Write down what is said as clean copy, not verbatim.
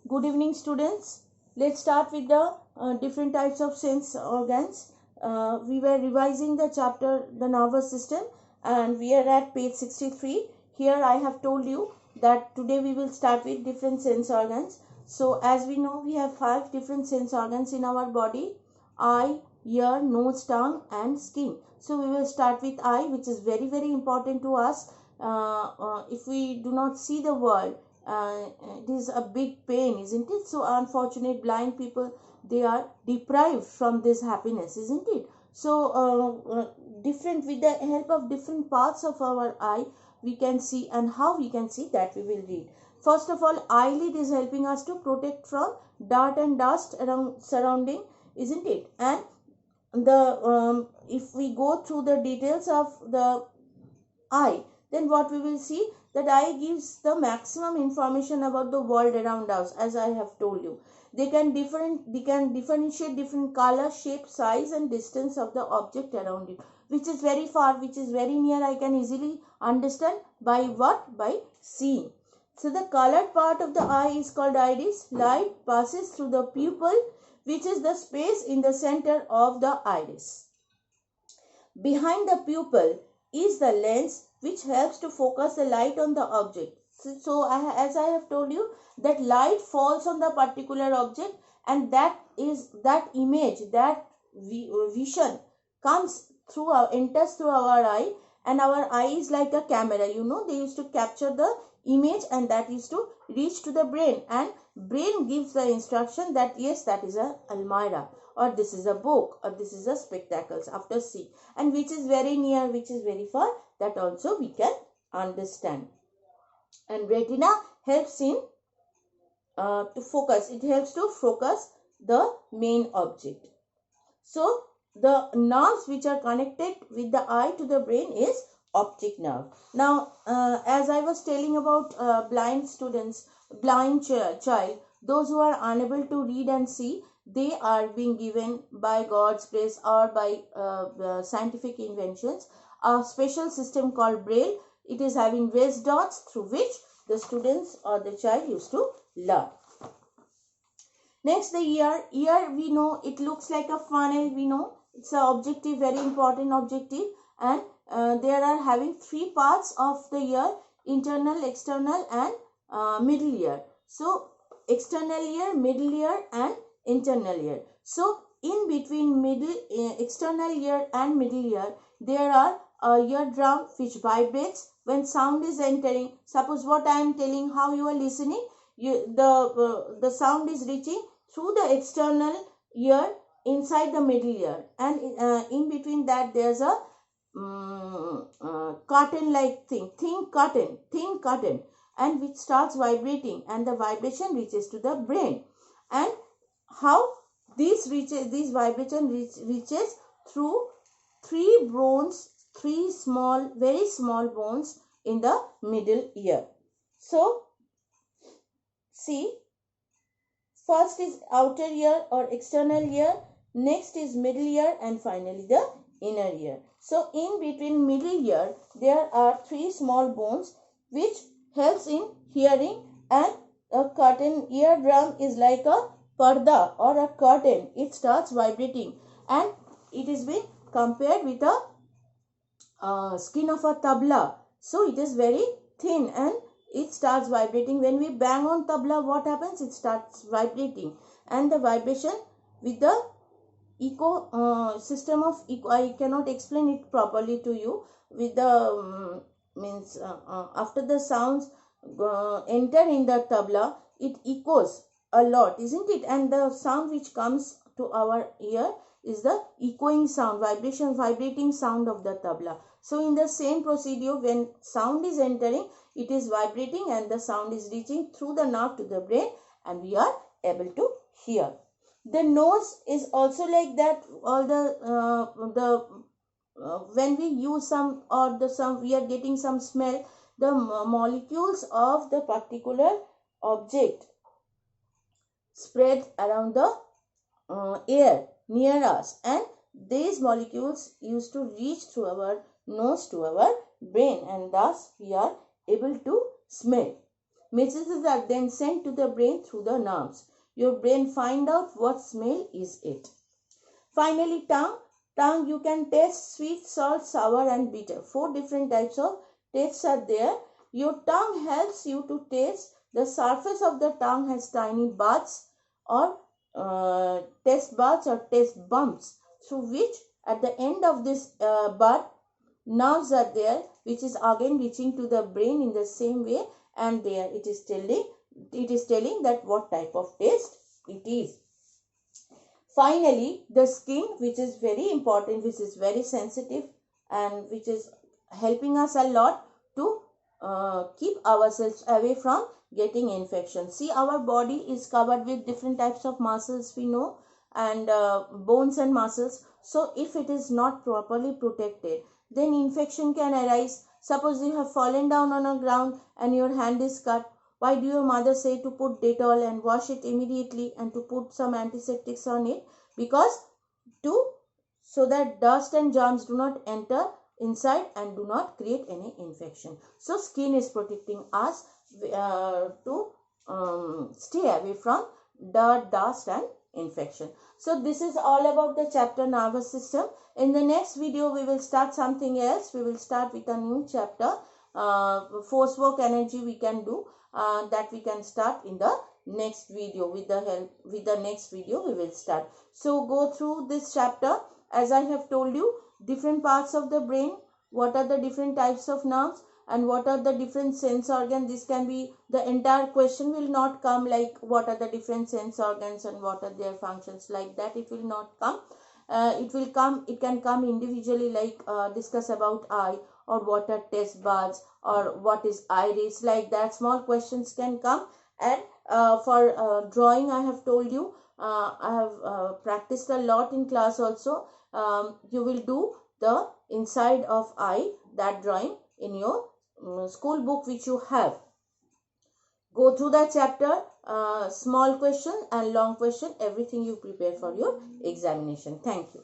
Good evening, students. Let's start with the different types of sense organs. We were revising the chapter the nervous system, and we are at page 63. Here I have told you that today we will start with different sense organs. So as we know, we have 5 different sense organs in our body: eye, ear, nose, tongue and skin. So we will start with eye, which is very important to us. If we do not see the world, it is a big pain, isn't it? So unfortunate blind people, they are deprived from this happiness, isn't it? So different, with the help of different parts of our eye, we can see, and how we can see that we will read. First of all, eyelid is helping us to protect from dirt and dust around surrounding, isn't it? And the if we go through the details of the eye, then what we will see, that eye gives the maximum information about the world around us. As I have told you, they can differentiate different color, shape, size and distance of the object around it, which is very far, which is very near. I can easily understand by what? By seeing. So the colored part of the eye is called iris. Light passes through the pupil, which is the space in the center of the iris. Behind the pupil is the lens, which helps to focus the light on the object. So as I have told you, that light falls on the particular object, and that image, that vision comes through enters through our eye, and our eye is like a camera. You know, they used to capture the image, and that used to reach to the brain, and brain gives the instruction that yes, that is a Almira, or this is a book, or this is a spectacles after see, and which is very near, which is very far, that also we can understand. And retina helps in to focus. It helps to focus the main object. So the nerves which are connected with the eye to the brain is optic nerve. Now as I was telling about blind students, child, those who are unable to read and see, they are being given by God's grace or by scientific inventions a special system called Braille. It is having raised dots through which the students or the child used to learn. Next, the ear. Ear, we know it looks like a funnel. We know it's an objective, very important objective, and there are having 3 parts of the ear: internal, external and middle ear. So external ear, middle ear and internal ear. So in between external ear and middle ear, there are a eardrum which vibrates when sound is entering. Suppose what I am telling, how you are listening, the sound is reaching through the external ear inside the middle ear, and in between that there's a curtain like thing, thin curtain, and which starts vibrating, and the vibration reaches to the brain. And how this vibration reaches through 3 bones, 3 small, very small bones in the middle ear. So see, first is outer ear or external ear, next is middle ear, and finally the inner ear. So in between middle ear, there are 3 small bones which helps in hearing, and a curtain, eardrum is like a parda or a curtain. It starts vibrating, and it is been compared with a skin of a tabla. So it is very thin and it starts vibrating. When we bang on tabla, what happens? It starts vibrating, and the vibration with the echo system of echo, I cannot explain it properly to you. With the after the sounds enter in the tabla, it echoes a lot, isn't it? And the sound which comes to our ear is the echoing sound, vibrating sound of the tabla. So in the same procedure, when sound is entering, it is vibrating, and the sound is reaching through the nerve to the brain, and we are able to hear. The nose is also like that. All when we use some, or we are getting some smell, the molecules of the particular object spread around the air near us, and these molecules used to reach through our nose to our brain, and thus we are able to smell. Messages are then sent to the brain through the nerves. Your brain find out what smell is it. Finally, tongue. Tongue, you can taste sweet, salt, sour and bitter. 4 different types of tastes are there. Your tongue helps you to taste. The surface of the tongue has tiny buds or taste buds or taste bumps, through which at the end of this bud, nerves are there, which is again reaching to the brain in the same way, and there it is telling that what type of taste it is. Finally, the skin, which is very important, which is very sensitive and which is helping us a lot to keep ourselves away from getting infection. See, our body is covered with different types of muscles, we know, and bones and muscles. So if it is not properly protected, then infection can arise. Suppose you have fallen down on a ground and your hand is cut. Why do your mother say to put Dettol and wash it immediately and to put some antiseptics on it? Because so that dust and germs do not enter inside and do not create any infection. So skin is protecting us to stay away from dirt, dust and infection. So this is all about the chapter nervous system. In the next video we will start something else. We will start with a new chapter, force work energy we can do, that we can start in the next video. With the next video we will start. So go through this chapter. As I have told you, different parts of the brain, what are the different types of nerves and what are the different sense organs. This can be, the entire question will not come like what are the different sense organs and what are their functions, like that it will not come. It can come individually, like discuss about eye or what are taste buds or what is iris, like that small questions can come. And for drawing, I have told you, I have practiced a lot in class also. You will do the inside of eye, that drawing in your school book which you have. Go through that chapter, small question and long question, everything you prepare for your examination. Thank you.